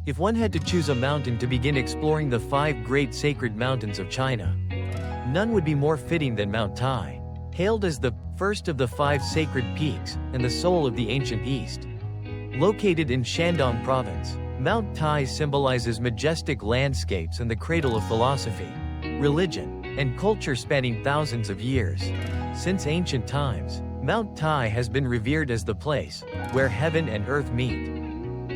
If one had to choose a mountain to begin exploring the 5 great sacred mountains of China, none would be more fitting than Mount Tai. Hailed as the first of the 5 sacred peaks and the soul of the ancient East. Located in Shandong province, Mount Tai symbolizes majestic landscapes and the cradle of philosophy, religion, and culture spanning thousands of years. Since ancient times, Mount Tai has been revered as the place where heaven and earth meet.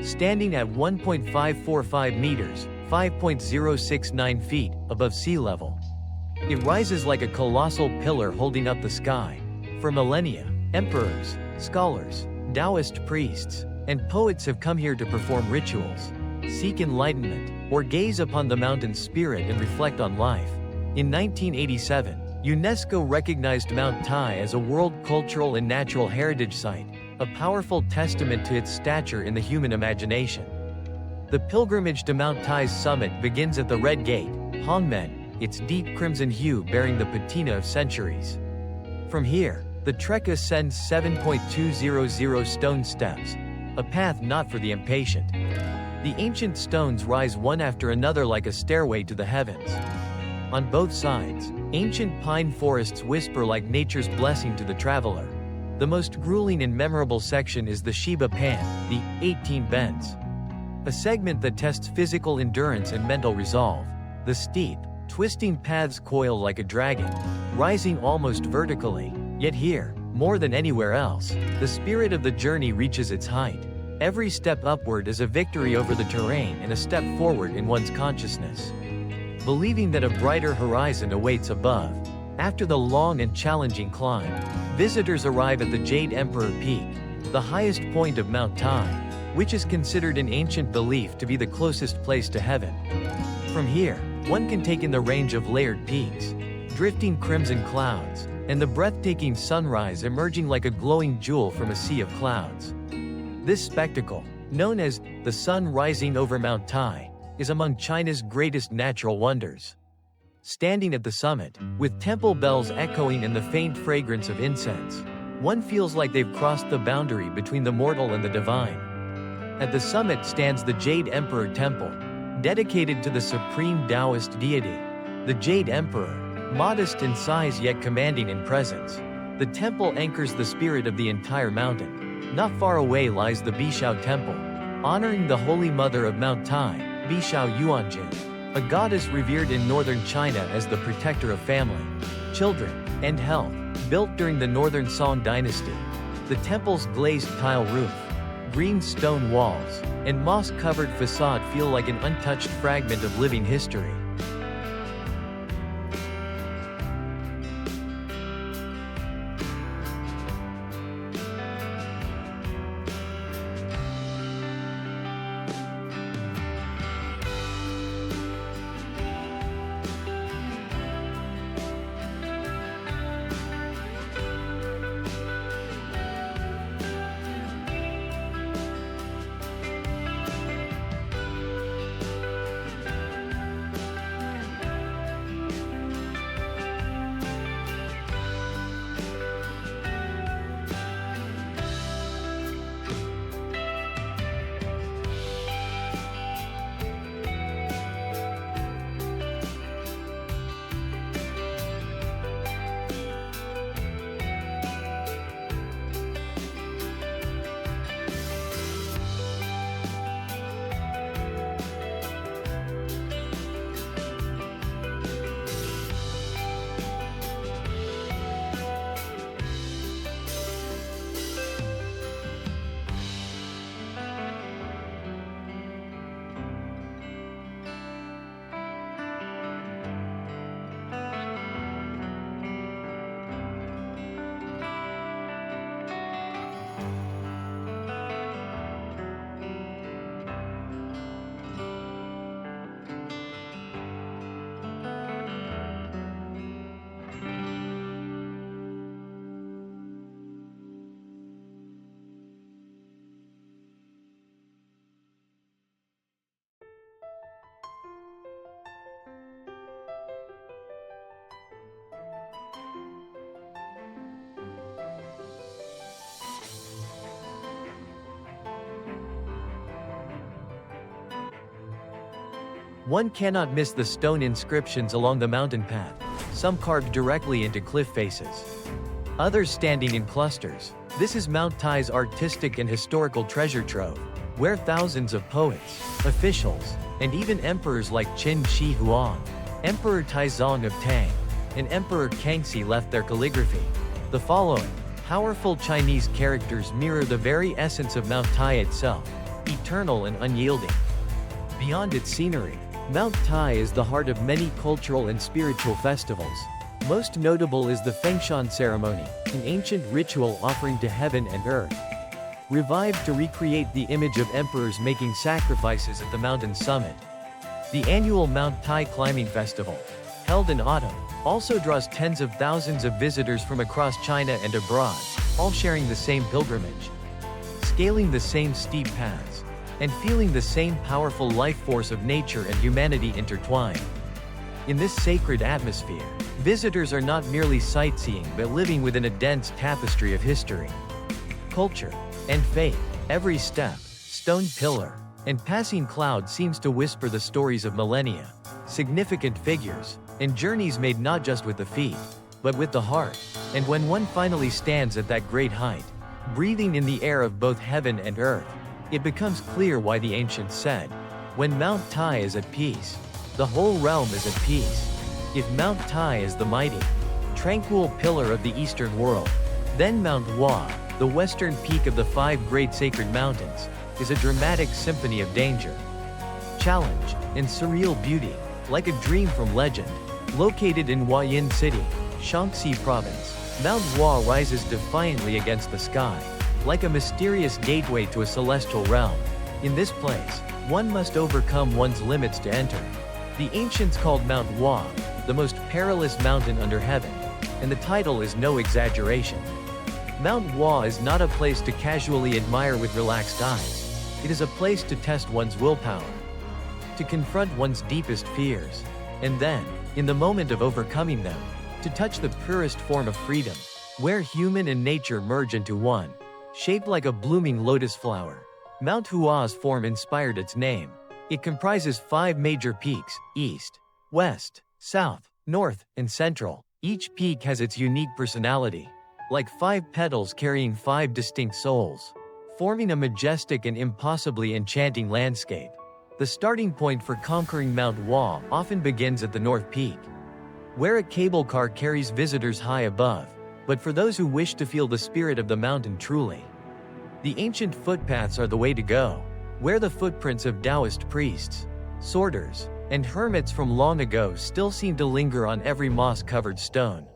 Standing at 1.545 meters, 5.069 feet, above sea level, it rises like a colossal pillar holding up the sky. For millennia, emperors, scholars, Taoist priests, and poets have come here to perform rituals, seek enlightenment, or gaze upon the mountain's spirit and reflect on life. In 1987, UNESCO recognized Mount Tai as a World Cultural and Natural Heritage Site, a powerful testament to its stature in the human imagination. The pilgrimage to Mount Tai's summit begins at the Red Gate, Hongmen, its deep crimson hue bearing the patina of centuries. From here, the trek ascends 7.200 stone steps, a path not for the impatient. The ancient stones rise one after another like a stairway to the heavens. On both sides, ancient pine forests whisper like nature's blessing to the traveler. The most grueling and memorable section is the Shiba Pan, the 18 bends. A segment that tests physical endurance and mental resolve. The steep, twisting paths coil like a dragon, rising almost vertically. Yet here, more than anywhere else, the spirit of the journey reaches its height. Every step upward is a victory over the terrain and a step forward in one's consciousness. Believing that a brighter horizon awaits above. After the long and challenging climb, visitors arrive at the Jade Emperor Peak, the highest point of Mount Tai, which is considered in ancient belief to be the closest place to heaven. From here, one can take in the range of layered peaks, drifting crimson clouds, and the breathtaking sunrise emerging like a glowing jewel from a sea of clouds. This spectacle, known as the sun rising over Mount Tai, is among China's greatest natural wonders. Standing at the summit, with temple bells echoing and the faint fragrance of incense, one feels like they've crossed the boundary between the mortal and the divine. At the summit stands the Jade Emperor Temple, dedicated to the supreme Taoist deity, the Jade Emperor. Modest in size yet commanding in presence, the temple anchors the spirit of the entire mountain. Not far away lies the Bishao Temple, honoring the Holy Mother of Mount Tai, Bishao Yuanjin, a goddess revered in northern China as the protector of family, children, and health. Built during the Northern Song dynasty, the temple's glazed tile roof, green stone walls, and moss-covered facade feel like an untouched fragment of living history. One cannot miss the stone inscriptions along the mountain path, some carved directly into cliff faces, others standing in clusters. This is Mount Tai's artistic and historical treasure trove, where thousands of poets, officials, and even emperors like Qin Shi Huang, Emperor Taizong of Tang, and Emperor Kangxi left their calligraphy. The following powerful Chinese characters mirror the very essence of Mount Tai itself, eternal and unyielding. Beyond its scenery, Mount Tai is the heart of many cultural and spiritual festivals. Most notable is the Hengshan ceremony, an ancient ritual offering to heaven and earth, revived to recreate the image of emperors making sacrifices at the mountain's summit. The annual Mount Tai climbing festival, held in autumn, also draws tens of thousands of visitors from across China and abroad, all sharing the same pilgrimage, scaling the same steep paths, and feeling the same powerful life force of nature and humanity intertwined. In this sacred atmosphere, visitors are not merely sightseeing but living within a dense tapestry of history, culture, and faith. Every step, stone pillar, and passing cloud seems to whisper the stories of millennia, significant figures, and journeys made not just with the feet, but with the heart. And when one finally stands at that great height, breathing in the air of both heaven and earth, it becomes clear why the ancients said, "When Mount Tai is at peace, the whole realm is at peace." If Mount Tai is the mighty, tranquil pillar of the eastern world, then Mount Hua, the western peak of the five great sacred mountains, is a dramatic symphony of danger, challenge, and surreal beauty. Like a dream from legend, located in Huashan City, Shaanxi Province, Mount Hua rises defiantly against the sky, like a mysterious gateway to a celestial realm. In this place, one must overcome one's limits to enter. The ancients called Mount Hua the most perilous mountain under heaven, and the title is no exaggeration. Mount Hua is not a place to casually admire with relaxed eyes. It is a place to test one's willpower, to confront one's deepest fears, and then, in the moment of overcoming them, to touch the purest form of freedom, where human and nature merge into one. Shaped like a blooming lotus flower, Mount Hua's form inspired its name. It comprises 5 major peaks: east, west, south, north, and central. Each peak has its unique personality, like 5 petals carrying 5 distinct souls, forming a majestic and impossibly enchanting landscape. The starting point for conquering Mount Hua often begins at the North Peak, where a cable car carries visitors high above. But for those who wish to feel the spirit of the mountain truly, the ancient footpaths are the way to go, where the footprints of Taoist priests, sorters, and hermits from long ago still seem to linger on every moss-covered stone.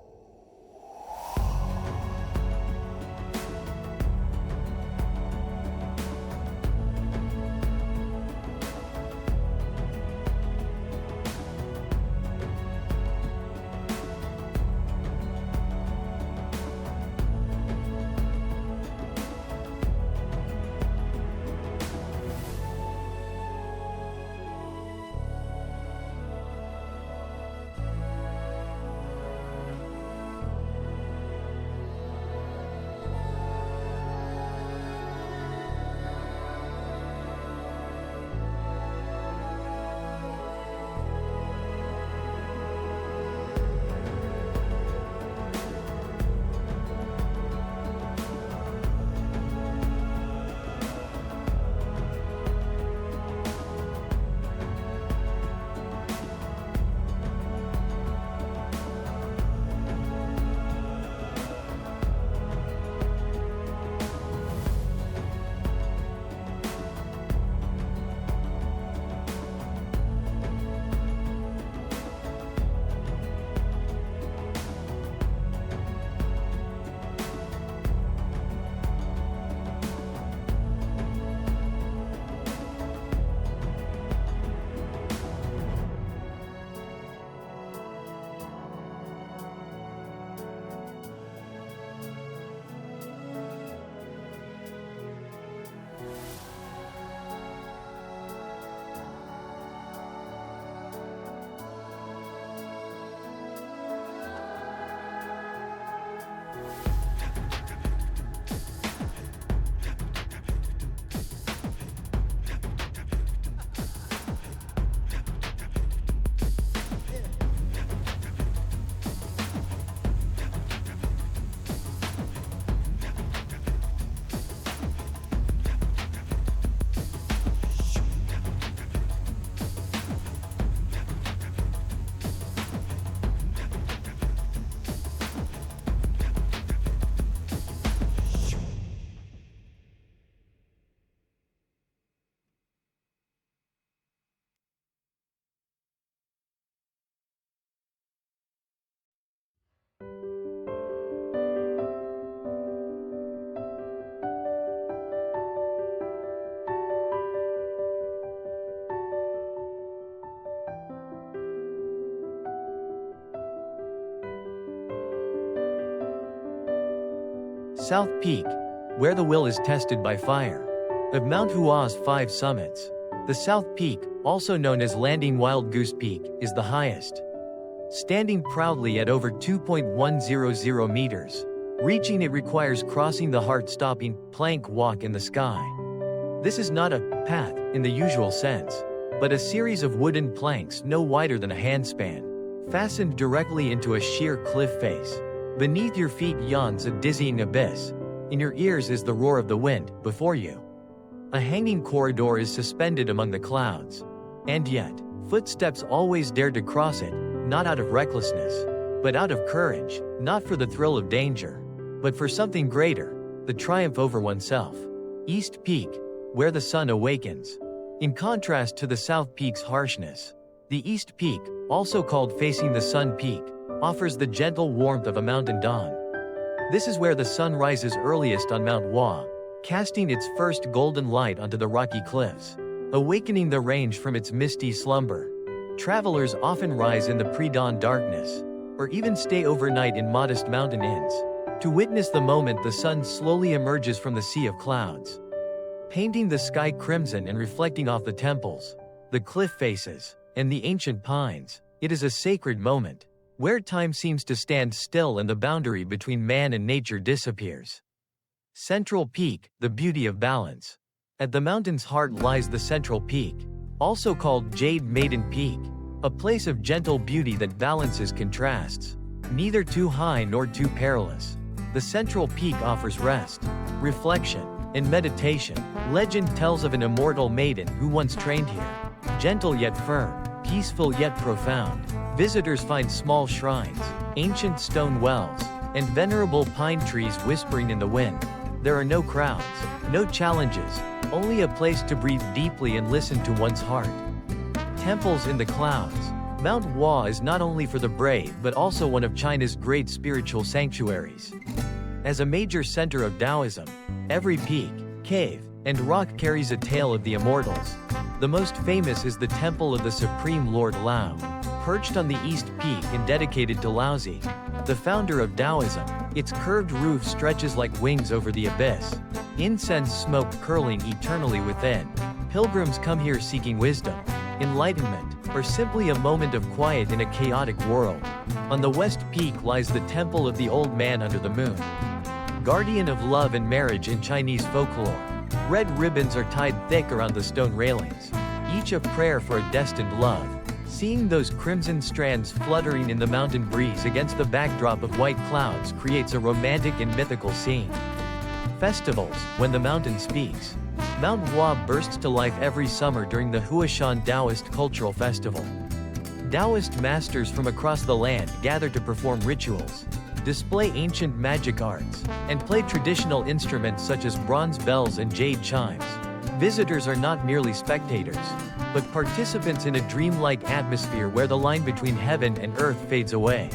South Peak, where the will is tested by fire. Of Mount Hua's 5 summits, the South Peak, also known as Landing Wild Goose Peak, is the highest. Standing proudly at over 2.100 meters. Reaching it requires crossing the heart-stopping, plank walk in the sky. This is not a path, in the usual sense, but a series of wooden planks no wider than a handspan, fastened directly into a sheer cliff face. Beneath your feet yawns a dizzying abyss. In your ears is the roar of the wind, before you. A hanging corridor is suspended among the clouds. And yet, footsteps always dare to cross it, not out of recklessness, but out of courage, not for the thrill of danger, but for something greater, the triumph over oneself. East Peak, where the sun awakens. In contrast to the South Peak's harshness, the East Peak, also called Facing the Sun Peak, offers the gentle warmth of a mountain dawn. This is where the sun rises earliest on Mount Hua, casting its first golden light onto the rocky cliffs, awakening the range from its misty slumber. Travelers often rise in the pre-dawn darkness, or even stay overnight in modest mountain inns, to witness the moment the sun slowly emerges from the sea of clouds, painting the sky crimson and reflecting off the temples, the cliff faces, and the ancient pines. It is a sacred moment, where time seems to stand still and the boundary between man and nature disappears. Central Peak, the beauty of balance. At the mountain's heart lies the Central Peak, also called Jade Maiden Peak, a place of gentle beauty that balances contrasts. Neither too high nor too perilous, the Central Peak offers rest, reflection, and meditation. Legend tells of an immortal maiden who once trained here. Gentle yet firm, peaceful yet profound, visitors find small shrines, ancient stone wells, and venerable pine trees whispering in the wind. There are no crowds, no challenges, only a place to breathe deeply and listen to one's heart. Temples in the clouds. Mount Hua is not only for the brave but also one of China's great spiritual sanctuaries. As a major center of Taoism, every peak, cave, and rock carries a tale of the immortals. The most famous is the Temple of the Supreme Lord Lao, perched on the East Peak and dedicated to Laozi, the founder of Taoism. Its curved roof stretches like wings over the abyss, incense smoke curling eternally within. Pilgrims come here seeking wisdom, enlightenment, or simply a moment of quiet in a chaotic world. On the West Peak lies the Temple of the Old Man Under the Moon, guardian of love and marriage in Chinese folklore. Red ribbons are tied thick around the stone railings, each a prayer for a destined love. Seeing those crimson strands fluttering in the mountain breeze against the backdrop of white clouds creates a romantic and mythical scene. Festivals, when the mountain speaks. Mount Hua bursts to life every summer during the Huashan Taoist Cultural Festival. Taoist masters from across the land gather to perform rituals, display ancient magic arts, and play traditional instruments such as bronze bells and jade chimes. Visitors are not merely spectators, but participants in a dreamlike atmosphere where the line between heaven and earth fades away.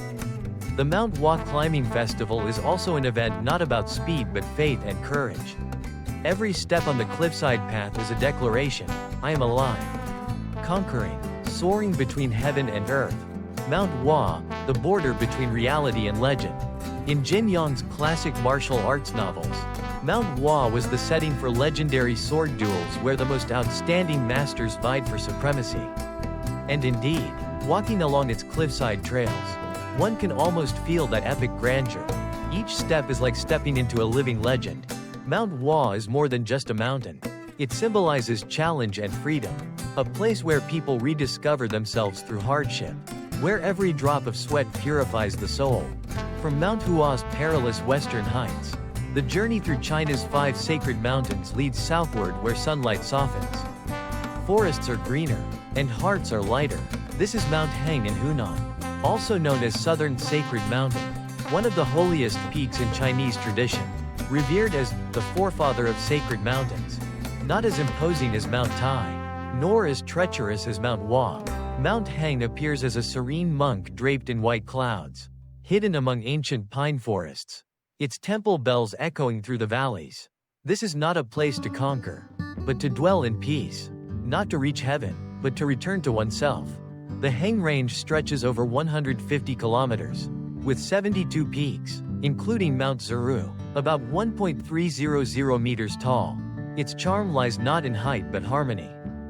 The Mount Hua Climbing Festival is also an event not about speed but faith and courage. Every step on the cliffside path is a declaration: I am alive. Conquering, soaring between heaven and earth. Mount Hua, the border between reality and legend. In Jin Yong's classic martial arts novels, Mount Hua was the setting for legendary sword duels where the most outstanding masters vied for supremacy. And indeed, walking along its cliffside trails, one can almost feel that epic grandeur. Each step is like stepping into a living legend. Mount Hua is more than just a mountain. It symbolizes challenge and freedom, a place where people rediscover themselves through hardship, where every drop of sweat purifies the soul. From Mount Hua's perilous western heights, the journey through China's 5 sacred mountains leads southward where sunlight softens. Forests are greener, and hearts are lighter. This is Mount Heng in Hunan, also known as Southern Sacred Mountain, one of the holiest peaks in Chinese tradition, revered as the forefather of sacred mountains. Not as imposing as Mount Tai, nor as treacherous as Mount Hua, Mount Heng appears as a serene monk draped in white clouds, hidden among ancient pine forests, its temple bells echoing through the valleys. This is not a place to conquer, but to dwell in peace, not to reach heaven, but to return to oneself. The Heng Range stretches over 150 kilometers, with 72 peaks, including Mount Zuru, About 1.300 meters tall. Its charm lies not in height but harmony,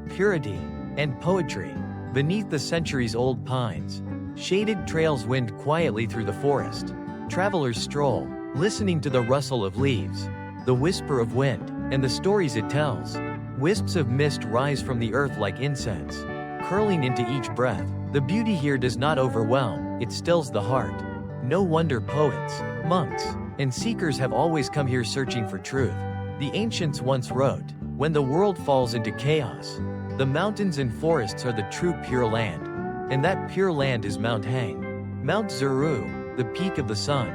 purity, and poetry. Beneath the centuries-old pines, shaded trails wind quietly through the forest. Travelers stroll, listening to the rustle of leaves, the whisper of wind, and the stories it tells. Wisps of mist rise from the earth like incense, curling into each breath. The beauty here does not overwhelm, it stills the heart. No wonder poets, monks, and seekers have always come here searching for truth. The ancients once wrote, "When the world falls into chaos, the mountains and forests are the true pure land." And that pure land is Mount Heng. Mount Zuru, the peak of the sun.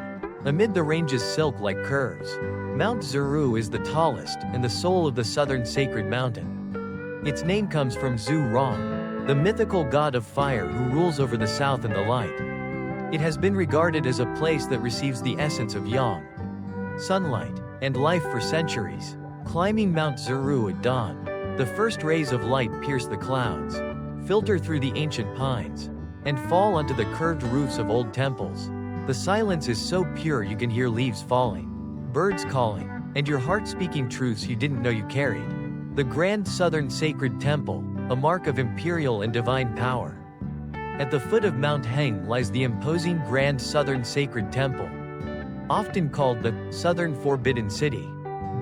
Amid the ranges silk like curves. Mount Zuru is the tallest and the soul of the southern sacred mountain. Its name comes from Zhu Rong, the mythical god of fire who rules over the south and the light. It has been regarded as a place that receives the essence of yang, sunlight, and life for centuries. Climbing Mount Zuru at dawn, the first rays of light pierce the clouds, filter through the ancient pines, and fall onto the curved roofs of old temples. The silence is so pure you can hear leaves falling, birds calling, and your heart speaking truths you didn't know you carried. The Grand Southern Sacred Temple, a mark of imperial and divine power. At the foot of Mount Heng lies the imposing Grand Southern Sacred Temple, often called the Southern Forbidden City.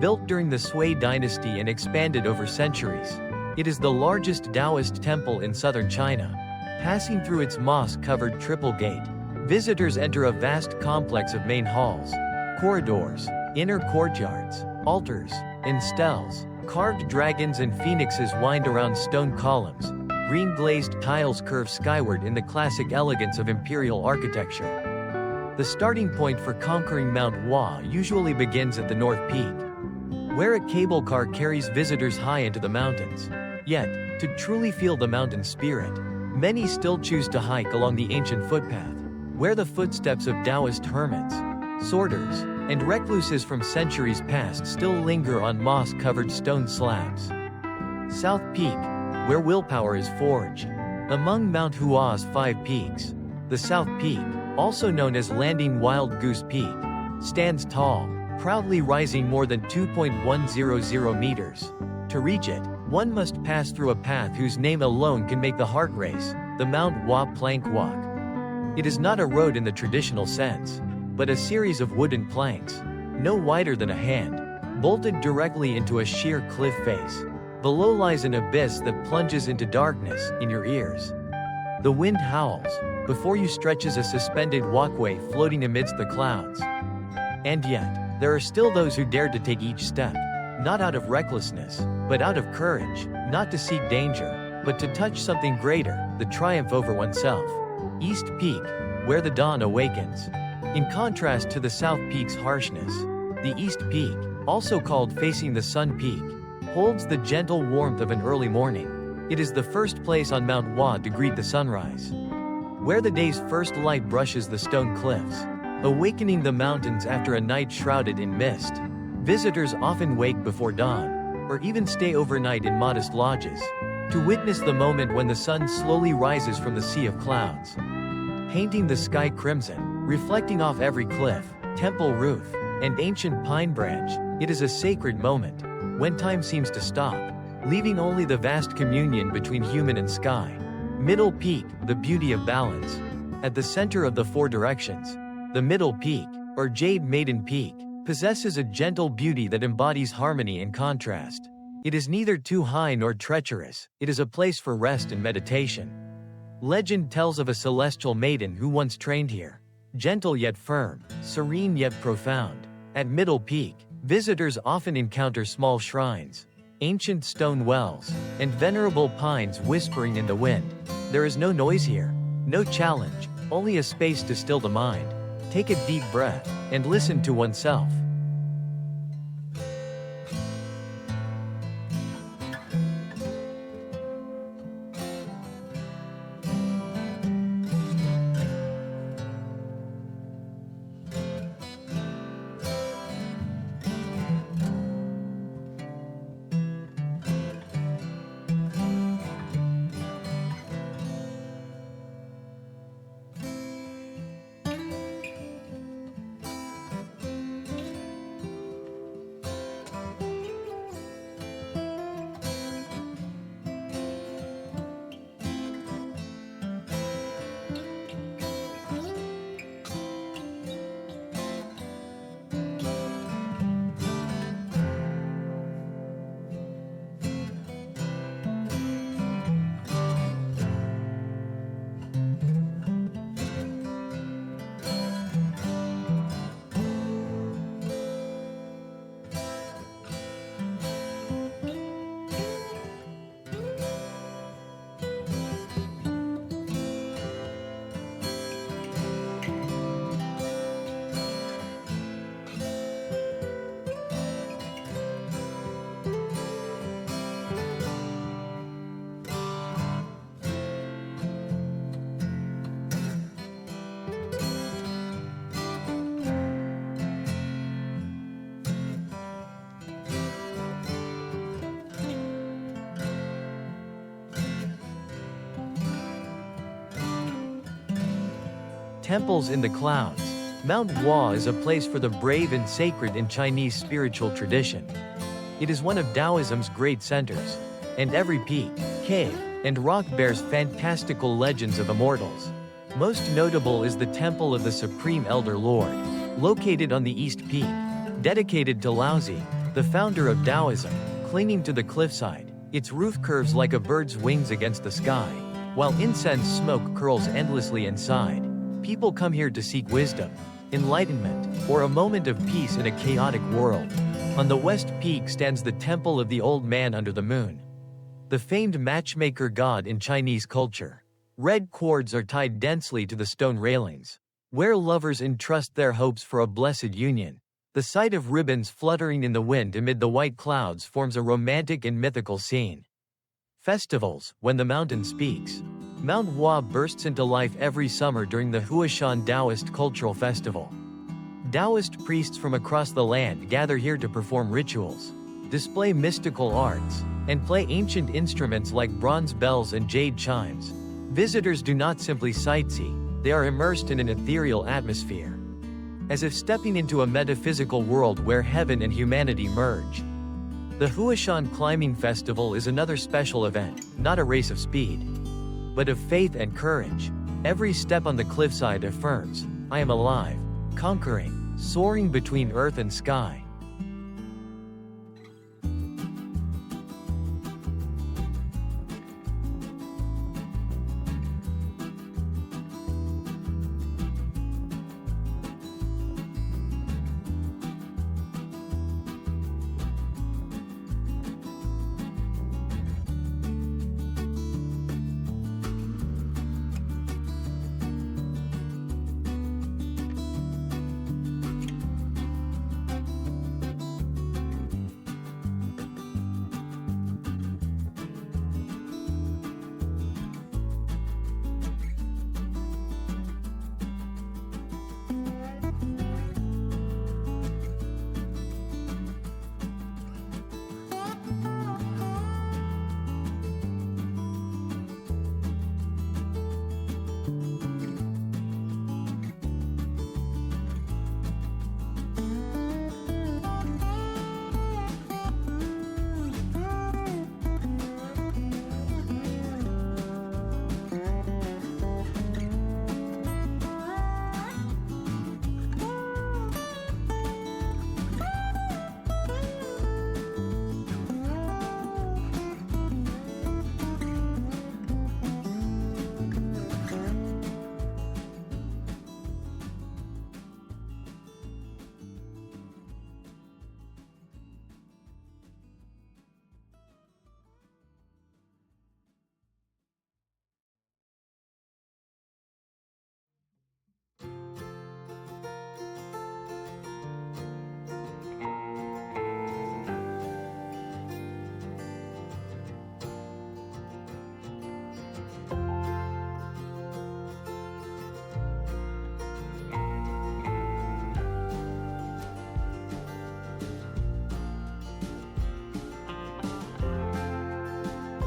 Built during the Sui dynasty and expanded over centuries, it is the largest Taoist temple in southern China. Passing through its moss-covered triple gate, visitors enter a vast complex of main halls, corridors, inner courtyards, altars, and steles. Carved dragons and phoenixes wind around stone columns. Green glazed tiles curve skyward in the classic elegance of imperial architecture. The starting point for conquering Mount Hua usually begins at the North Peak, where a cable car carries visitors high into the mountains. Yet, to truly feel the mountain spirit, many still choose to hike along the ancient footpath, where the footsteps of Taoist hermits, sorters, and recluses from centuries past still linger on moss-covered stone slabs. South Peak, where willpower is forged. Among Mount Hua's 5 peaks, the South Peak, also known as Landing Wild Goose Peak, stands tall, proudly rising more than 2.100 meters. To reach it, one must pass through a path whose name alone can make the heart race, the Mount Hua Plank Walk. It is not a road in the traditional sense, but a series of wooden planks, no wider than a hand, bolted directly into a sheer cliff face. Below lies an abyss that plunges into darkness in your ears. The wind howls, before you stretches a suspended walkway floating amidst the clouds. And yet, there are still those who dare to take each step, not out of recklessness, but out of courage, not to seek danger, but to touch something greater, the triumph over oneself. East Peak, where the dawn awakens. In contrast to the South Peak's harshness, the East Peak, also called Facing the Sun Peak, holds the gentle warmth of an early morning. It is the first place on Mount Hua to greet the sunrise, where the day's first light brushes the stone cliffs, awakening the mountains after a night shrouded in mist. Visitors often wake before dawn, or even stay overnight in modest lodges, to witness the moment when the sun slowly rises from the sea of clouds, painting the sky crimson, reflecting off every cliff, temple roof, and ancient pine branch. It is a sacred moment, when time seems to stop, leaving only the vast communion between human and sky. Middle Peak, the beauty of balance. At the center of the 4 directions, the Middle Peak, or Jade Maiden Peak, possesses a gentle beauty that embodies harmony and contrast. It is neither too high nor treacherous, it is a place for rest and meditation. Legend tells of a celestial maiden who once trained here. Gentle yet firm, serene yet profound. At Middle Peak, visitors often encounter small shrines, ancient stone wells, and venerable pines whispering in the wind. There is no noise here, no challenge, only a space to still the mind. Take a deep breath, and listen to oneself. Temples in the clouds. Mount Hua is a place for the brave and sacred in Chinese spiritual tradition. It is one of Taoism's great centers. And every peak, cave, and rock bears fantastical legends of immortals. Most notable is the Temple of the Supreme Elder Lord, located on the East Peak, dedicated to Laozi, the founder of Taoism. Clinging to the cliffside, its roof curves like a bird's wings against the sky, while incense smoke curls endlessly inside. People come here to seek wisdom, enlightenment, or a moment of peace in a chaotic world. On the West Peak stands the Temple of the Old Man Under the Moon, the famed matchmaker god in Chinese culture. Red cords are tied densely to the stone railings, where lovers entrust their hopes for a blessed union. The sight of ribbons fluttering in the wind amid the white clouds forms a romantic and mythical scene. Festivals. When the mountain speaks. Mount Hua bursts into life every summer during the Huashan Taoist Cultural Festival. Taoist priests from across the land gather here to perform rituals, display mystical arts, and play ancient instruments like bronze bells and jade chimes. Visitors do not simply sightsee, they are immersed in an ethereal atmosphere, as if stepping into a metaphysical world where heaven and humanity merge. The Huashan Climbing Festival is another special event, not a race of speed, but of faith and courage. Every step on the cliffside affirms, I am alive, conquering, soaring between earth and sky.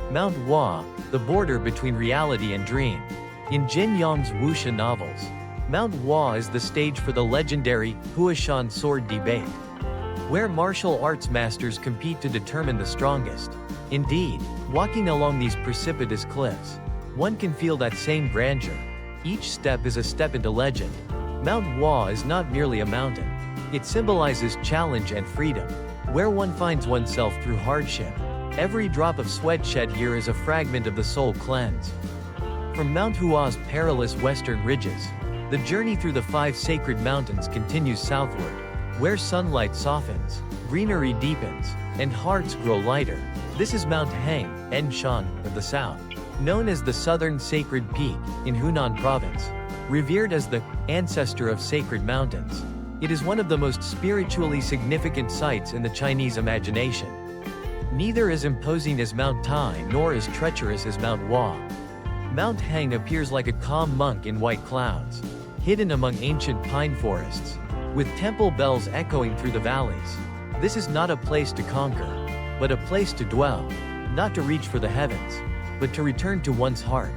Mount Hua, the border between reality and dream. In Jin Yang's wuxia novels, Mount Hua is the stage for the legendary Huashan Sword debate, where martial arts masters compete to determine the strongest. Indeed, walking along these precipitous cliffs, one can feel that same grandeur. Each step is a step into legend. Mount Hua is not merely a mountain. It symbolizes challenge and freedom, where one finds oneself through hardship. Every drop of sweat shed here is a fragment of the soul cleanse. From Mount Hua's perilous western ridges, the journey through the 5 sacred mountains continues southward, where sunlight softens, greenery deepens, and hearts grow lighter. This is Mount Heng, Hengshan, of the south, known as the Southern Sacred Peak, in Hunan Province. Revered as the ancestor of sacred mountains, it is one of the most spiritually significant sites in the Chinese imagination. Neither as imposing as Mount Tai nor as treacherous as Mount Hua. Mount Heng appears like a calm monk in white clouds, hidden among ancient pine forests, with temple bells echoing through the valleys. This is not a place to conquer, but a place to dwell, not to reach for the heavens, but to return to one's heart.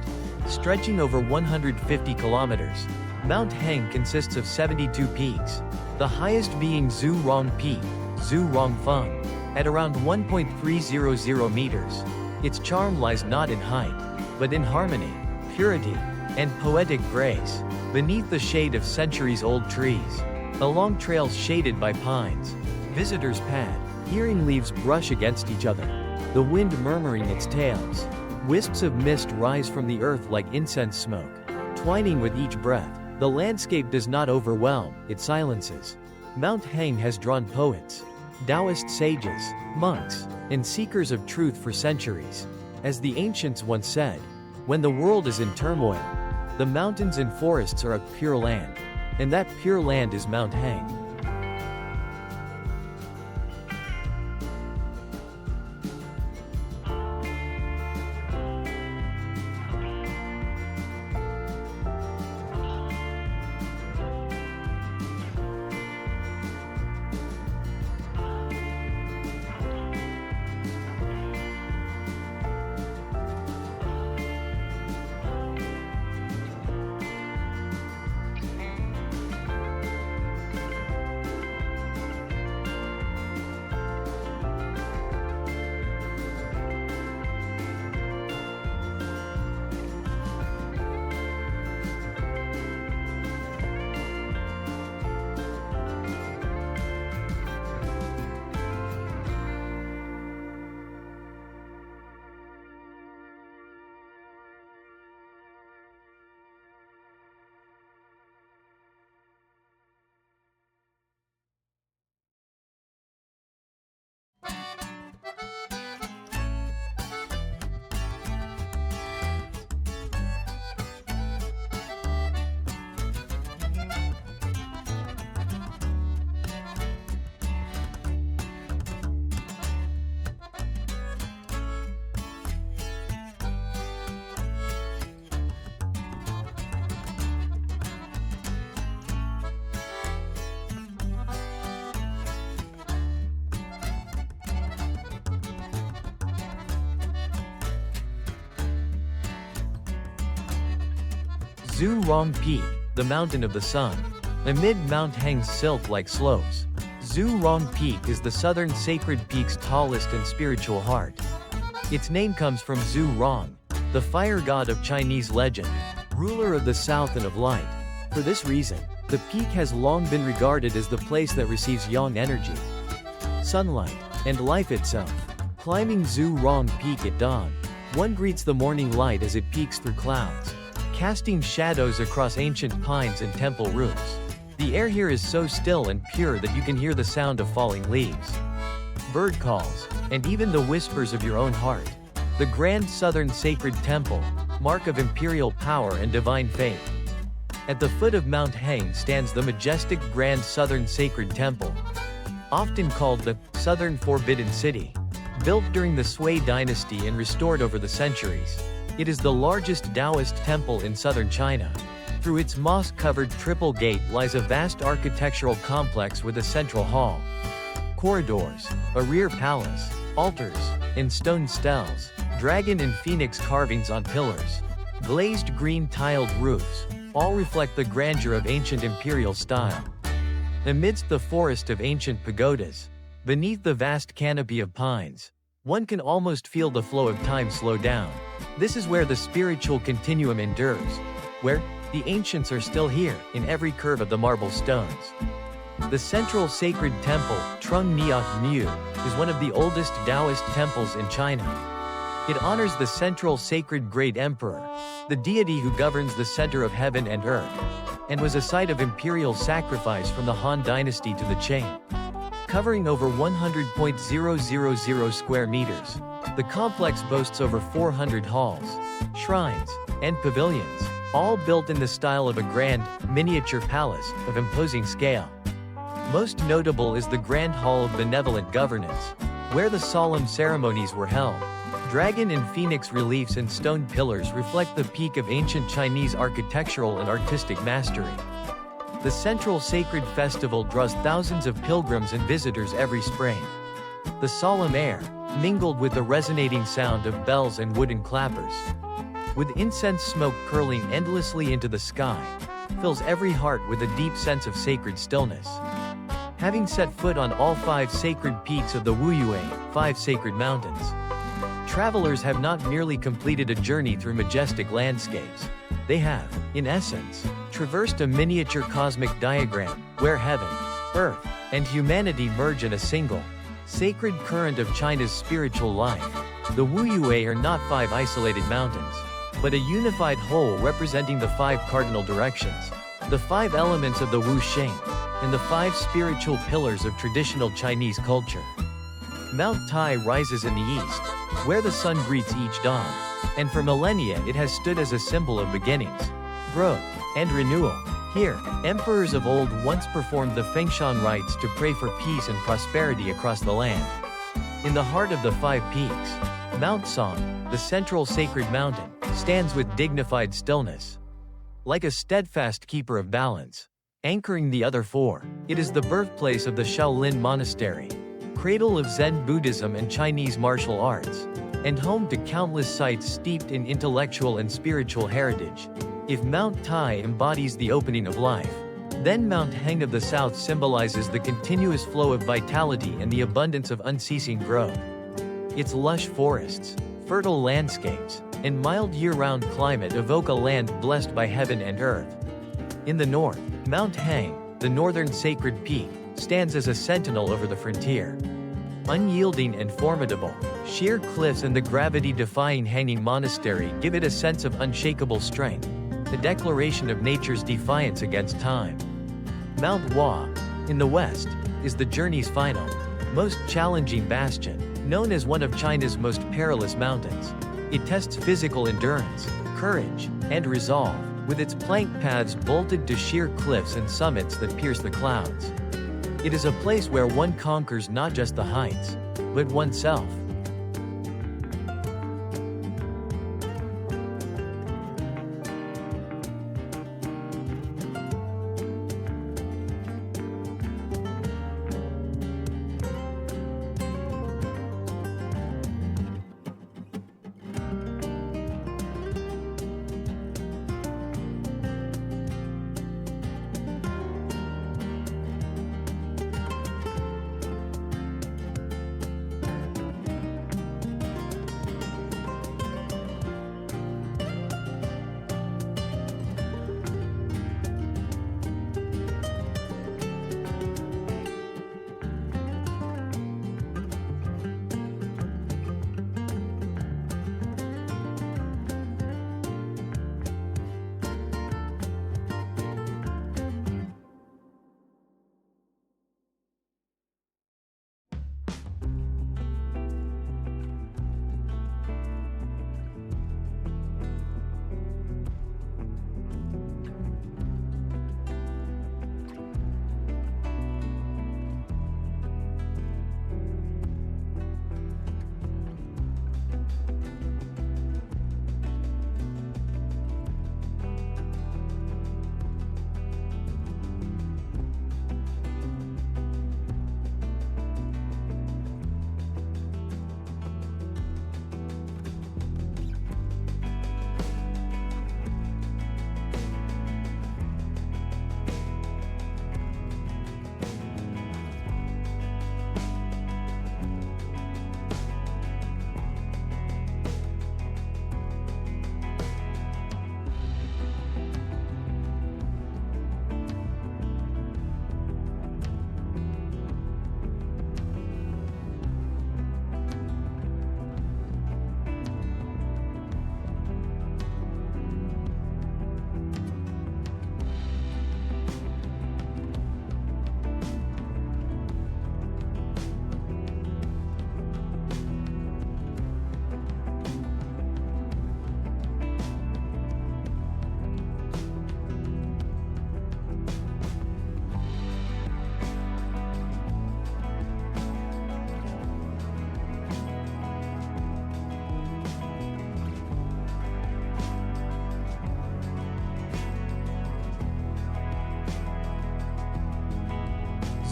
Stretching over 150 kilometers, Mount Heng consists of 72 peaks, the highest being Zhurong Peak, Zhurongfeng, at around 1.300 meters. Its charm lies not in height, but in harmony, purity, and poetic grace. Beneath the shade of centuries-old trees, along trails shaded by pines, visitors pad, hearing leaves brush against each other, the wind murmuring its tales. Wisps of mist rise from the earth like incense smoke, twining with each breath. The landscape does not overwhelm, it silences. Mount Heng has drawn poets, Taoist sages, monks, and seekers of truth for centuries. As the ancients once said, when the world is in turmoil, the mountains and forests are a pure land, and that pure land is Mount Heng. Zhurong Peak, the mountain of the sun. Amid Mount Heng's silt-like slopes, Zhurong Peak is the southern sacred peak's tallest and spiritual heart. Its name comes from Zhurong, the fire god of Chinese legend, ruler of the south and of light. For this reason, the peak has long been regarded as the place that receives yang energy, sunlight, and life itself. Climbing Zhurong Peak at dawn, one greets the morning light as it peeks through clouds, casting shadows across ancient pines and temple roofs. The air here is so still and pure that you can hear the sound of falling leaves, bird calls, and even the whispers of your own heart. The Grand Southern Sacred Temple, mark of imperial power and divine faith. At the foot of Mount Heng stands the majestic Grand Southern Sacred Temple, often called the Southern Forbidden City. Built during the Sui dynasty and restored over the centuries, it is the largest Taoist temple in southern China. Through its moss-covered triple gate lies a vast architectural complex with a central hall, corridors, a rear palace, altars, and stone stels, dragon and phoenix carvings on pillars, glazed green tiled roofs, all reflect the grandeur of ancient imperial style. Amidst the forest of ancient pagodas, beneath the vast canopy of pines, one can almost feel the flow of time slow down. This is where the spiritual continuum endures, where the ancients are still here, in every curve of the marble stones. The central sacred temple, Trung Niak Mu, is one of the oldest Taoist temples in China. It honors the central sacred Great Emperor, the deity who governs the center of heaven and earth, and was a site of imperial sacrifice from the Han Dynasty to the Qing. Covering over 100.000 square meters, the complex boasts over 400 halls, shrines, and pavilions, all built in the style of a grand, miniature palace of imposing scale. Most notable is the Grand Hall of Benevolent Governance, where the solemn ceremonies were held. Dragon and phoenix reliefs and stone pillars reflect the peak of ancient Chinese architectural and artistic mastery. The Central Sacred Festival draws thousands of pilgrims and visitors every spring. The solemn air, mingled with the resonating sound of bells and wooden clappers, with incense smoke curling endlessly into the sky, fills every heart with a deep sense of sacred stillness. Having set foot on all 5 sacred peaks of the Wuyue, 5 sacred mountains, travelers have not merely completed a journey through majestic landscapes. They have, in essence, traversed a miniature cosmic diagram, where heaven, earth, and humanity merge in a single, sacred current of China's spiritual life. The Wuyue are not 5 isolated mountains, but a unified whole representing the 5 cardinal directions, the 5 elements of the Wuxing, and the 5 spiritual pillars of traditional Chinese culture. Mount Tai rises in the east, where the sun greets each dawn, and for millennia it has stood as a symbol of beginnings, growth, and renewal. Here, emperors of old once performed the Hengshan rites to pray for peace and prosperity across the land. In the heart of the 5 peaks, Mount Song, the central sacred mountain, stands with dignified stillness. Like a steadfast keeper of balance, anchoring the other 4, it is the birthplace of the Shaolin Monastery, cradle of Zen Buddhism and Chinese martial arts, and home to countless sites steeped in intellectual and spiritual heritage. If Mount Tai embodies the opening of life, then Mount Heng of the south symbolizes the continuous flow of vitality and the abundance of unceasing growth. Its lush forests, fertile landscapes, and mild year-round climate evoke a land blessed by heaven and earth. In the north, Mount Heng, the northern sacred peak, stands as a sentinel over the frontier. Unyielding and formidable, sheer cliffs and the gravity-defying Hanging Monastery give it a sense of unshakable strength, a declaration of nature's defiance against time. Mount Hua, in the west, is the journey's final, most challenging bastion, known as one of China's most perilous mountains. It tests physical endurance, courage, and resolve, with its plank paths bolted to sheer cliffs and summits that pierce the clouds. It is a place where one conquers not just the heights, but oneself.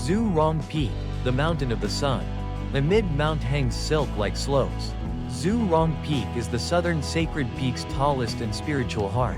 Zhurong Peak, the mountain of the sun. Amid Mount Heng's silk-like slopes, Zhurong Peak is the southern sacred peak's tallest and spiritual heart.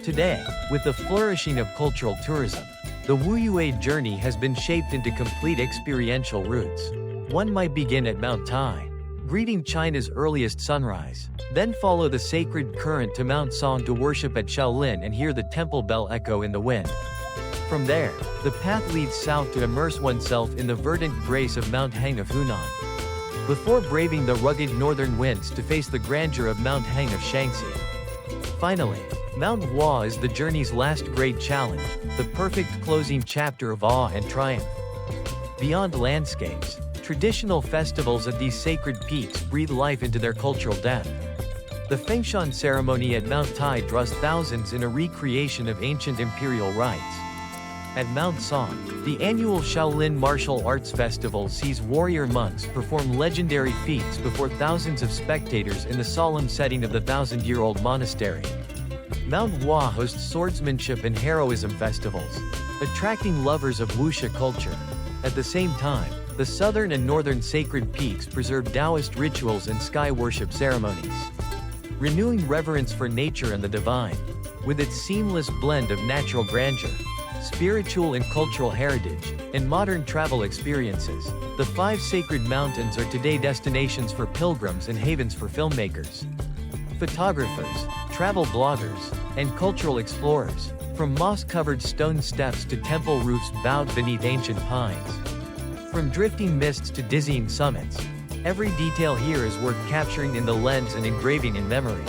Today, with the flourishing of cultural tourism, the Wuyue journey has been shaped into complete experiential routes. One might begin at Mount Tai, greeting China's earliest sunrise, then follow the sacred current to Mount Song to worship at Shaolin and hear the temple bell echo in the wind. From there, the path leads south to immerse oneself in the verdant grace of Mount Heng of Hunan, before braving the rugged northern winds to face the grandeur of Mount Heng of Shaanxi. Finally, Mount Hua is the journey's last great challenge, the perfect closing chapter of awe and triumph. Beyond landscapes, traditional festivals at these sacred peaks breathe life into their cultural depth. The Hengshan ceremony at Mount Tai draws thousands in a recreation of ancient imperial rites. At Mount Song, the annual Shaolin Martial Arts Festival sees warrior monks perform legendary feats before thousands of spectators in the solemn setting of the thousand-year-old monastery. Mount Hua hosts swordsmanship and heroism festivals, attracting lovers of wuxia culture. At the same time, the southern and northern sacred peaks preserve Taoist rituals and sky worship ceremonies, renewing reverence for nature and the divine. With its seamless blend of natural grandeur, spiritual and cultural heritage, and modern travel experiences, the 5 sacred mountains are today destinations for pilgrims and havens for filmmakers, photographers, travel bloggers, and cultural explorers. From moss-covered stone steps to temple roofs bowed beneath ancient pines. From drifting mists to dizzying summits, every detail here is worth capturing in the lens and engraving in memory.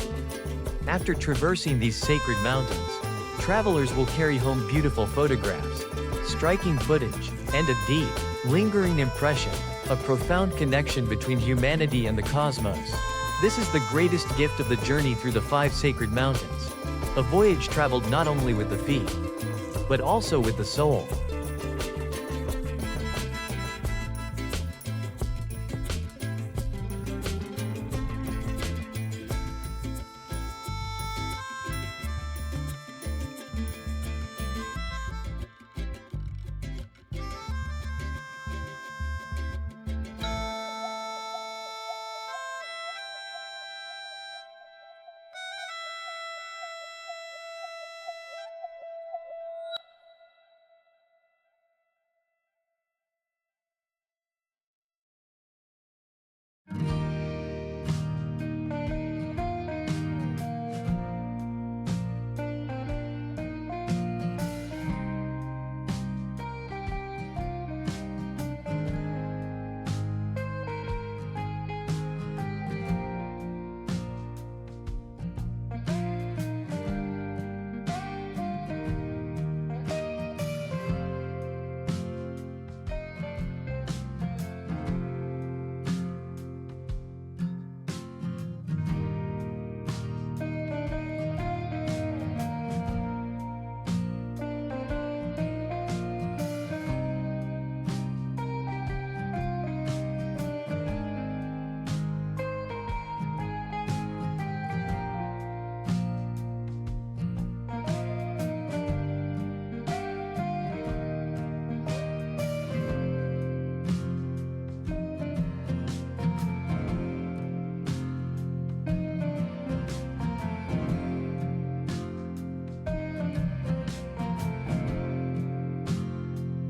After traversing these sacred mountains, travelers will carry home beautiful photographs, striking footage, and a deep, lingering impression, a profound connection between humanity and the cosmos. This is the greatest gift of the journey through the 5 sacred mountains. A voyage traveled not only with the feet, but also with the soul.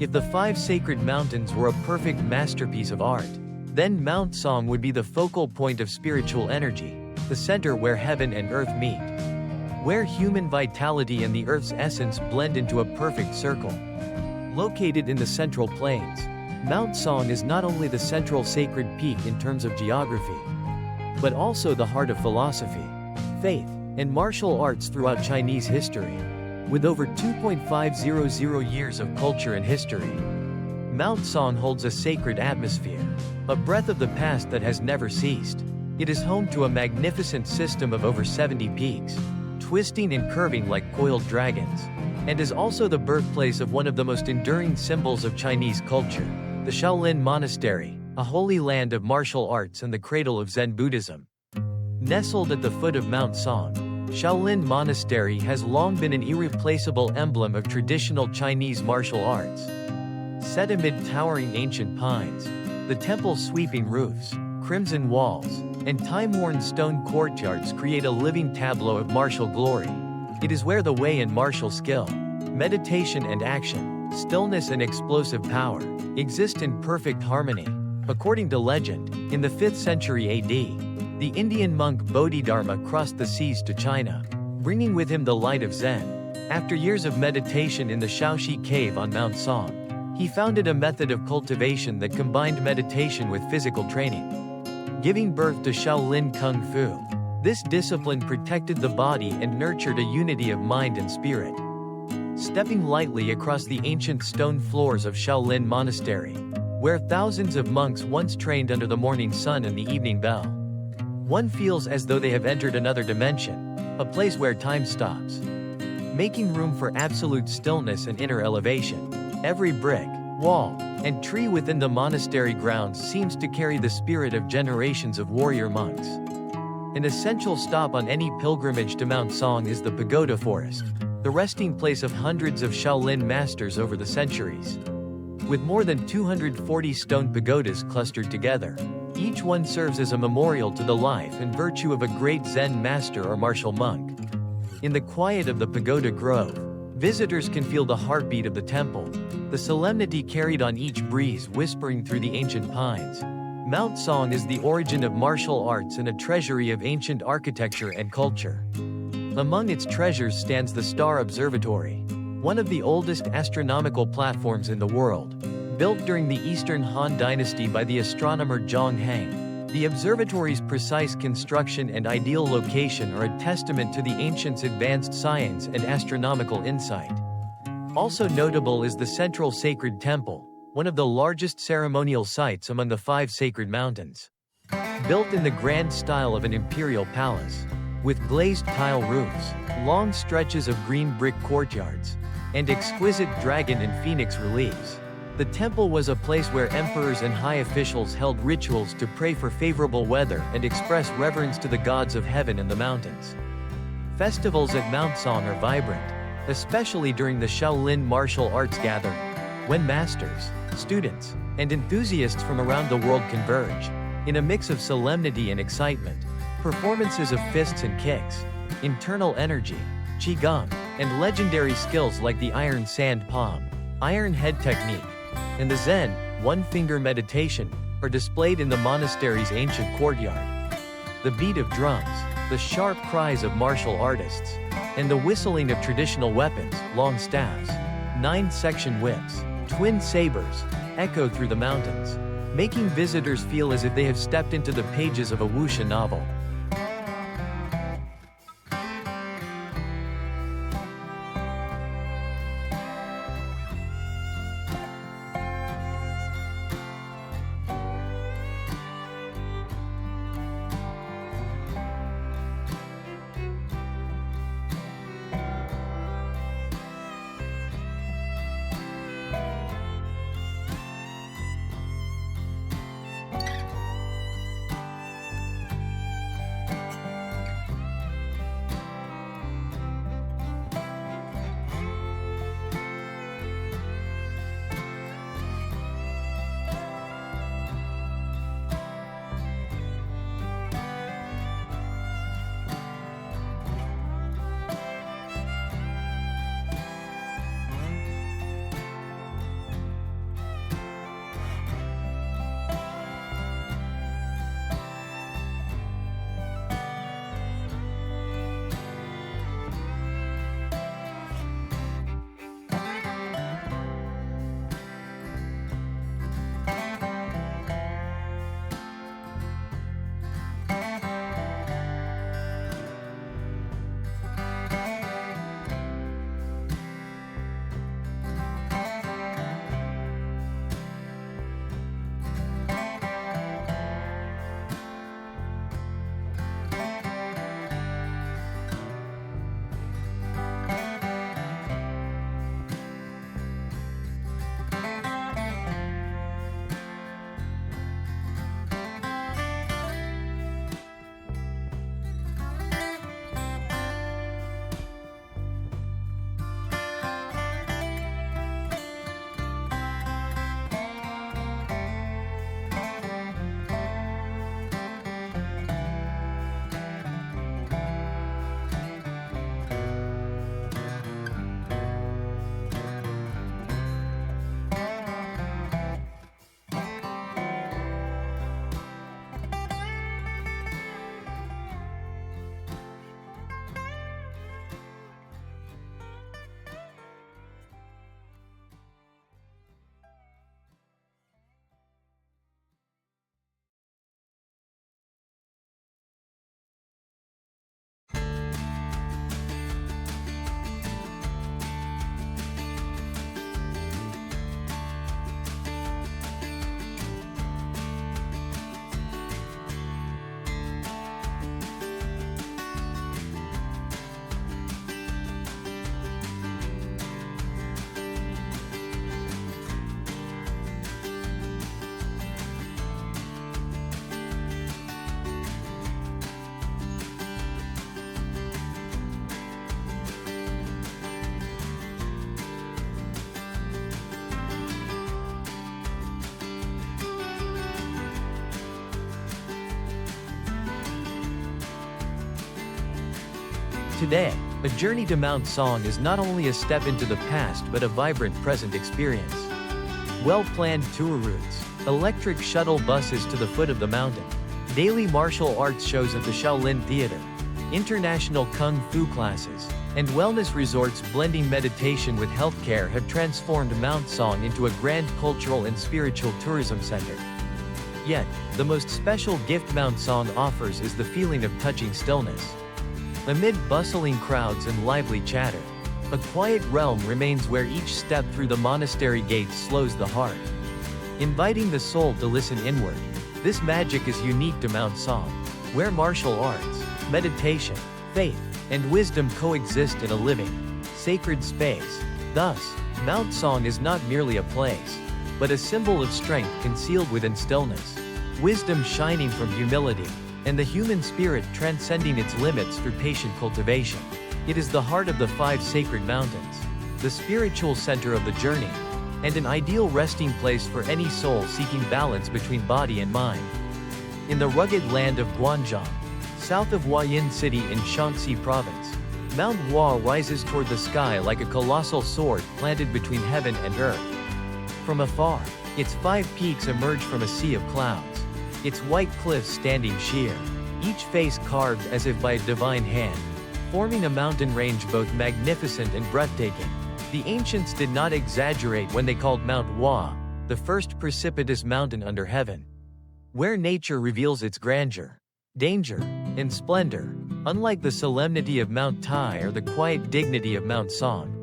If the 5 sacred mountains were a perfect masterpiece of art, then Mount Song would be the focal point of spiritual energy, the center where heaven and earth meet, where human vitality and the earth's essence blend into a perfect circle. Located in the Central Plains, Mount Song is not only the central sacred peak in terms of geography, but also the heart of philosophy, faith, and martial arts throughout Chinese history. With over 2.500 years of culture and history, Mount Song holds a sacred atmosphere, a breath of the past that has never ceased. It is home to a magnificent system of over 70 peaks, twisting and curving like coiled dragons, and is also the birthplace of one of the most enduring symbols of Chinese culture, the Shaolin Monastery, a holy land of martial arts and the cradle of Zen Buddhism. Nestled at the foot of Mount Song, Shaolin Monastery has long been an irreplaceable emblem of traditional Chinese martial arts. Set amid towering ancient pines, the temple's sweeping roofs, crimson walls, and time-worn stone courtyards create a living tableau of martial glory. It is where the way and martial skill, meditation and action, stillness and explosive power, exist in perfect harmony. According to legend, in the 5th century AD, the Indian monk Bodhidharma crossed the seas to China, bringing with him the light of Zen. After years of meditation in the Shaoxi cave on Mount Song, he founded a method of cultivation that combined meditation with physical training, giving birth to Shaolin Kung Fu. This discipline protected the body and nurtured a unity of mind and spirit. Stepping lightly across the ancient stone floors of Shaolin Monastery, where thousands of monks once trained under the morning sun and the evening bell, one feels as though they have entered another dimension, a place where time stops, making room for absolute stillness and inner elevation. Every brick, wall, and tree within the monastery grounds seems to carry the spirit of generations of warrior monks. An essential stop on any pilgrimage to Mount Song is the pagoda forest, the resting place of hundreds of Shaolin masters over the centuries. With more than 240 stone pagodas clustered together, each one serves as a memorial to the life and virtue of a great Zen master or martial monk. In the quiet of the pagoda grove, visitors can feel the heartbeat of the temple, the solemnity carried on each breeze whispering through the ancient pines. Mount Song is the origin of martial arts and a treasury of ancient architecture and culture. Among its treasures stands the Star Observatory, one of the oldest astronomical platforms in the world. Built during the Eastern Han Dynasty by the astronomer Zhang Heng, the observatory's precise construction and ideal location are a testament to the ancients' advanced science and astronomical insight. Also notable is the Central Sacred Temple, one of the largest ceremonial sites among the 5 sacred mountains. Built in the grand style of an imperial palace, with glazed tile roofs, long stretches of green brick courtyards, and exquisite dragon and phoenix reliefs, the temple was a place where emperors and high officials held rituals to pray for favorable weather and express reverence to the gods of heaven and the mountains. Festivals at Mount Song are vibrant, especially during the Shaolin Martial Arts Gathering, when masters, students, and enthusiasts from around the world converge. In a mix of solemnity and excitement, performances of fists and kicks, internal energy, qigong, and legendary skills like the iron sand palm, iron head technique, and the Zen, one-finger meditation, are displayed in the monastery's ancient courtyard. The beat of drums, the sharp cries of martial artists, and the whistling of traditional weapons, long staffs, 9-section whips, twin sabers, echo through the mountains, making visitors feel as if they have stepped into the pages of a wuxia novel. Today, a journey to Mount Song is not only a step into the past but a vibrant present experience. Well-planned tour routes, electric shuttle buses to the foot of the mountain, daily martial arts shows at the Shaolin Theater, international Kung Fu classes, and wellness resorts blending meditation with healthcare have transformed Mount Song into a grand cultural and spiritual tourism center. Yet, the most special gift Mount Song offers is the feeling of touching stillness. Amid bustling crowds and lively chatter, a quiet realm remains where each step through the monastery gates slows the heart, inviting the soul to listen inward. This magic is unique to Mount Song, where martial arts, meditation, faith, and wisdom coexist in a living, sacred space. Thus, Mount Song is not merely a place, but a symbol of strength concealed within stillness, wisdom shining from humility, and the human spirit transcending its limits through patient cultivation. It is the heart of the 5 sacred mountains, the spiritual center of the journey, and an ideal resting place for any soul seeking balance between body and mind. In the rugged land of Guangzhou, south of Huashan City in Shaanxi Province, Mount Hua rises toward the sky like a colossal sword planted between heaven and earth. From afar, its 5 peaks emerge from a sea of clouds, its white cliffs standing sheer, each face carved as if by a divine hand, forming a mountain range both magnificent and breathtaking. The ancients did not exaggerate when they called Mount Hua the first precipitous mountain under heaven, where nature reveals its grandeur, danger, and splendor. Unlike the solemnity of Mount Tai or the quiet dignity of Mount Song,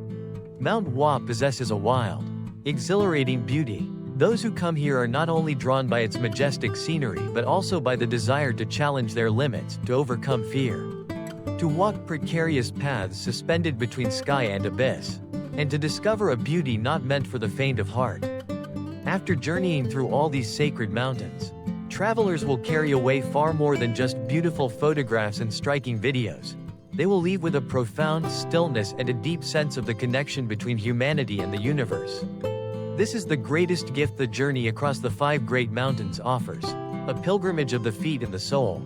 Mount Hua possesses a wild, exhilarating beauty. Those who come here are not only drawn by its majestic scenery but also by the desire to challenge their limits, to overcome fear, to walk precarious paths suspended between sky and abyss, and to discover a beauty not meant for the faint of heart. After journeying through all these sacred mountains, travelers will carry away far more than just beautiful photographs and striking videos. They will leave with a profound stillness and a deep sense of the connection between humanity and the universe. This is the greatest gift the journey across the 5 great mountains offers, a pilgrimage of the feet and the soul.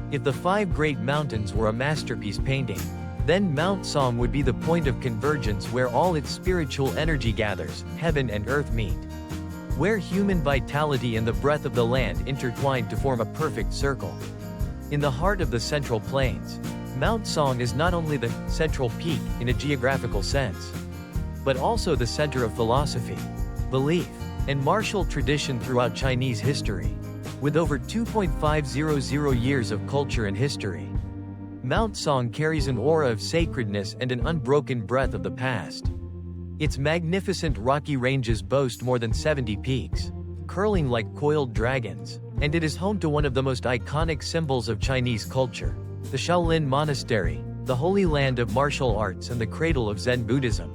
If the five great mountains were a masterpiece painting, then Mount Song would be the point of convergence where all its spiritual energy gathers, heaven and earth meet. Where human vitality and the breath of the land intertwine to form a perfect circle. In the heart of the Central Plains, Mount Song is not only the central peak in a geographical sense, but also the center of philosophy, belief, and martial tradition throughout Chinese history. With over 2.500 years of culture and history, Mount Song carries an aura of sacredness and an unbroken breath of the past. Its magnificent rocky ranges boast more than 70 peaks, curling like coiled dragons, and it is home to one of the most iconic symbols of Chinese culture, the Shaolin Monastery, the holy land of martial arts and the cradle of Zen Buddhism.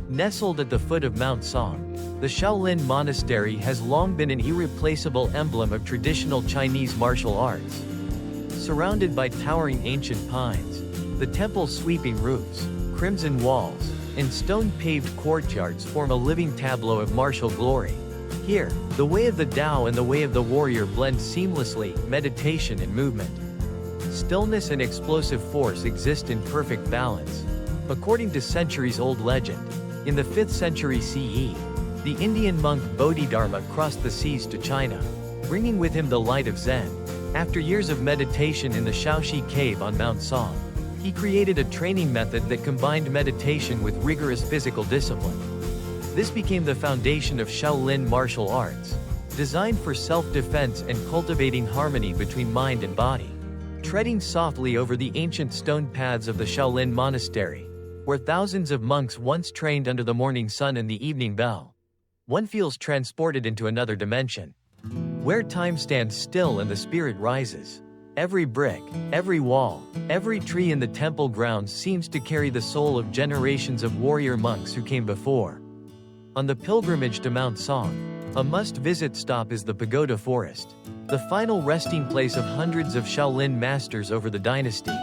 Nestled at the foot of Mount Song, the Shaolin Monastery has long been an irreplaceable emblem of traditional Chinese martial arts. Surrounded by towering ancient pines, the temple's sweeping roofs, crimson walls, and stone-paved courtyards form a living tableau of martial glory. Here, the way of the Tao and the way of the warrior blend seamlessly, meditation and movement. Stillness and explosive force exist in perfect balance. According to centuries-old legend, in the 5th century CE, the Indian monk Bodhidharma crossed the seas to China, bringing with him the light of Zen. After years of meditation in the Shaoxi cave on Mount Song, he created a training method that combined meditation with rigorous physical discipline. This became the foundation of Shaolin martial arts, designed for self-defense and cultivating harmony between mind and body. Treading softly over the ancient stone paths of the Shaolin Monastery, where thousands of monks once trained under the morning sun and the evening bell, one feels transported into another dimension, where time stands still and the spirit rises. Every brick, every wall, every tree in the temple grounds seems to carry the soul of generations of warrior monks who came before. On the pilgrimage to Mount Song, a must-visit stop is the Pagoda Forest, the final resting place of hundreds of Shaolin masters over the dynasties.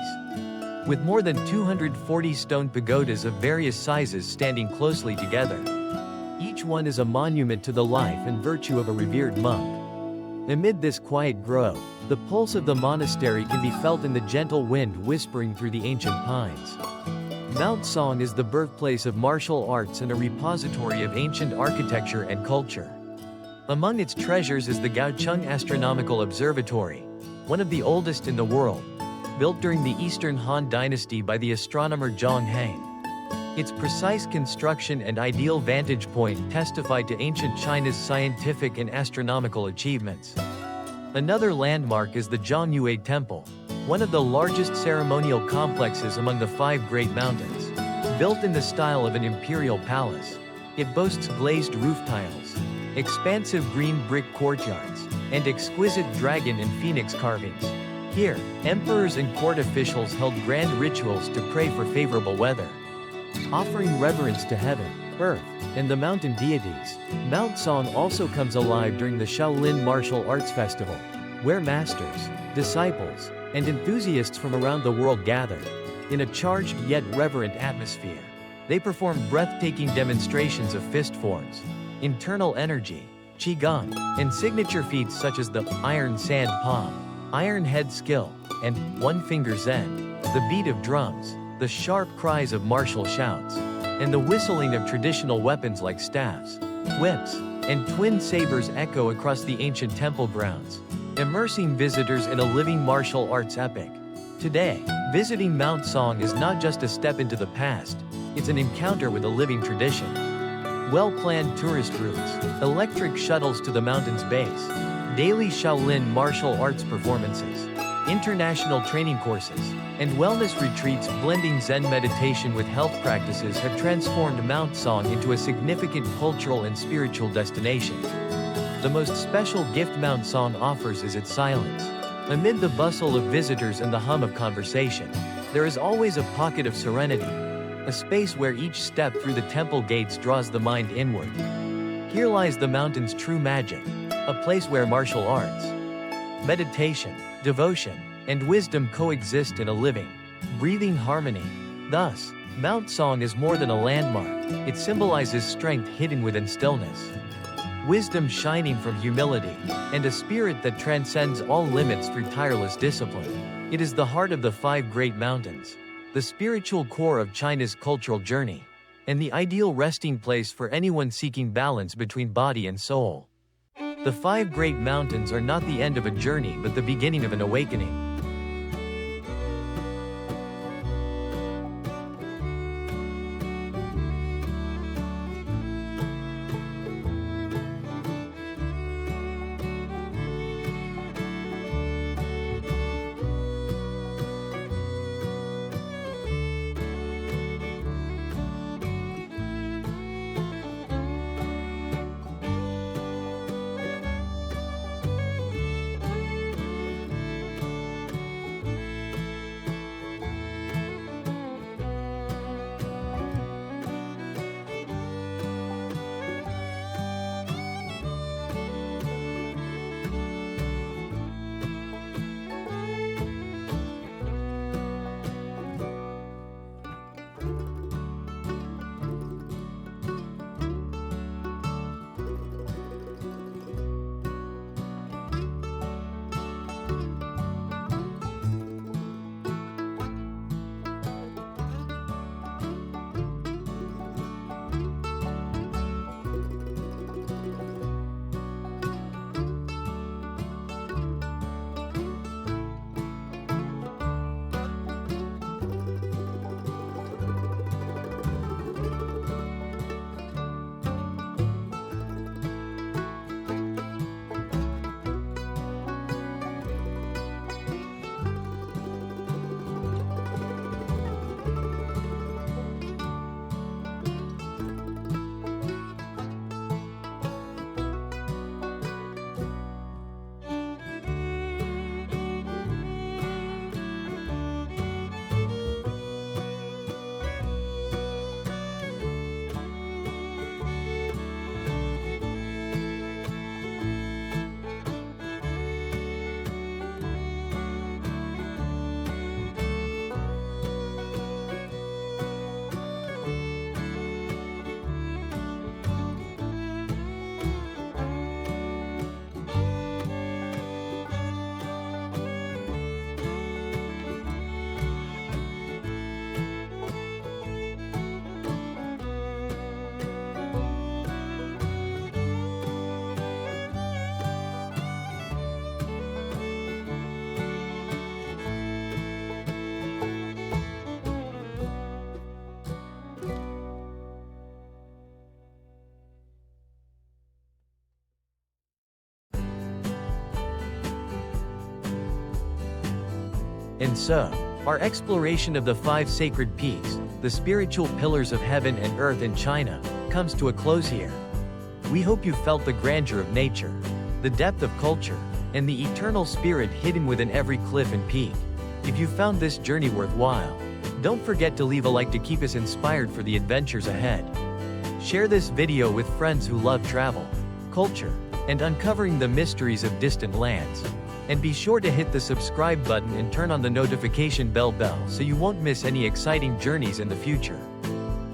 With more than 240 stone pagodas of various sizes standing closely together, each one is a monument to the life and virtue of a revered monk. Amid this quiet grove, the pulse of the monastery can be felt in the gentle wind whispering through the ancient pines. Mount Song is the birthplace of martial arts and a repository of ancient architecture and culture. Among its treasures is the Gaocheng Astronomical Observatory, one of the oldest in the world, built during the Eastern Han Dynasty by the astronomer Mount Heng. Its precise construction and ideal vantage point testify to ancient China's scientific and astronomical achievements. Another landmark is the Shaolin Temple, one of the largest ceremonial complexes among the 5 great mountains. Built in the style of an imperial palace, it boasts glazed roof tiles, expansive green brick courtyards, and exquisite dragon and phoenix carvings. Here, emperors and court officials held grand rituals to pray for favorable weather. Offering reverence to heaven, earth, and the mountain deities, Mount Song also comes alive during the Shaolin Martial Arts Festival, where masters, disciples, and enthusiasts from around the world gather. In a charged yet reverent atmosphere, they perform breathtaking demonstrations of fist forms, internal energy, qigong, and signature feats such as the iron sand palm, iron head skill, and one-finger zen. The beat of drums, the sharp cries of martial shouts, and the whistling of traditional weapons like staffs, whips, and twin sabers echo across the ancient temple grounds, immersing visitors in a living martial arts epic. Today, visiting Mount Song is not just a step into the past, it's an encounter with a living tradition. Well-planned tourist routes, electric shuttles to the mountain's base, daily Shaolin martial arts performances, international training courses, and wellness retreats blending Zen meditation with health practices have transformed Mount Song into a significant cultural and spiritual destination. The most special gift Mount Song offers is its silence. Amid the bustle of visitors and the hum of conversation, there is always a pocket of serenity, a space where each step through the temple gates draws the mind inward. Here lies the mountain's true magic, a place where martial arts, meditation, devotion, and wisdom coexist in a living, breathing harmony. Thus, Mount Song is more than a landmark, it symbolizes strength hidden within stillness. wisdom shining from humility, and a spirit that transcends all limits through tireless discipline. It is the heart of the five great mountains, the spiritual core of China's cultural journey, and the ideal resting place for anyone seeking balance between body and soul. The five great mountains are not the end of a journey but the beginning of an awakening. And so, our exploration of the five sacred peaks, the spiritual pillars of heaven and earth in China, comes to a close here. We hope you felt the grandeur of nature, the depth of culture, and the eternal spirit hidden within every cliff and peak. If you found this journey worthwhile, don't forget to leave a like to keep us inspired for the adventures ahead. Share this video with friends who love travel, culture, and uncovering the mysteries of distant lands. And be sure to hit the subscribe button and turn on the notification bell so you won't miss any exciting journeys in the future.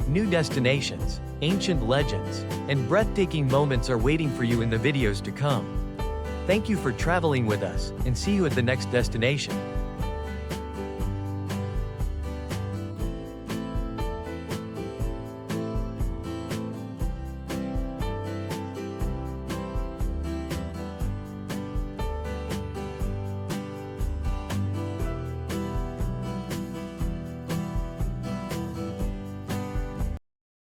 New destinations, ancient legends, and breathtaking moments are waiting for you in the videos to come. Thank you for traveling with us, and see you at the next destination.